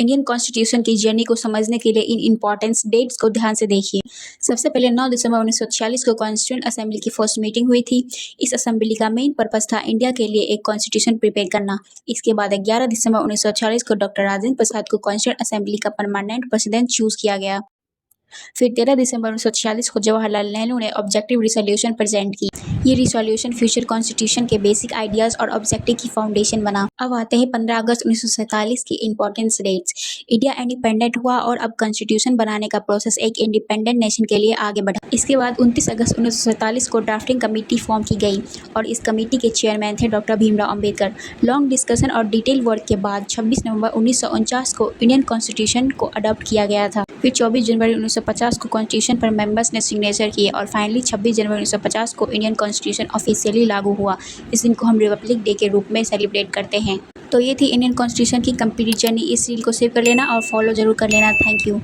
Indian constitution की journey को समझने के लिए इन इम्पोर्टेंस डेट्स को ध्यान से देखिए। सबसे पहले 9 दिसंबर 1946 को कॉन्स्टिट्यूंट असेंबली की फर्स्ट मीटिंग हुई थी। इस असेंबली का मेन पर्पस था इंडिया के लिए एक कॉन्स्टिट्यूशन प्रिपेयर करना। इसके बाद 11 दिसंबर 1940 को डॉक्टर राजेंद्र प्रसाद को कॉन्स्टिट्यूंट असेंबली का परमानेंट प्रेसिडेंट चूज किया गया। फिर 13 दिसंबर 1946 को जवाहरलाल नेहरू ने ऑब्जेक्टिव रिसोल्यूशन प्रेजेंट की। ये रिसोल्यूशन फ्यूचर कॉन्स्टिट्यूशन के बेसिक आइडियाज और ऑब्जेक्टिव की फाउंडेशन बना। अब आते हैं 15 अगस्त 1947 की इंपॉर्टेंस डेट्स। इंडिया इंडिपेंडेंट हुआ और अब कॉन्स्टिट्यूशन बनाने का प्रोसेस एक इंडिपेंडेंट नेशन के लिए आगे बढ़ा। इसके बाद 29 अगस्त 1947 को ड्राफ्टिंग कमेटी फॉर्म की गई और इस कमेटी के चेयरमैन थे doctor Bhimrao Ambedkar. Long discussion और डिटेल वर्क के बाद 26 नवंबर 1949 को इंडियन कॉन्स्टिट्यूशन को अडॉप्ट किया गया था। फिर 24 जनवरी 1950 को कॉन्स्टिट्यूशन पर मेंबर्स ने सिग्नेचर किए और फाइनली 26 जनवरी 1950 को इंडियन कॉन्स्टिट्यूशन ऑफिशियली लागू हुआ। इस दिन को हम रिपब्लिक डे के रूप में सेलिब्रेट करते हैं। तो ये थी इंडियन कॉन्स्टिट्यूशन की कंप्लीट जर्नी। इस रील को सेव कर लेना और फॉलो जरूर कर लेना। Thank you.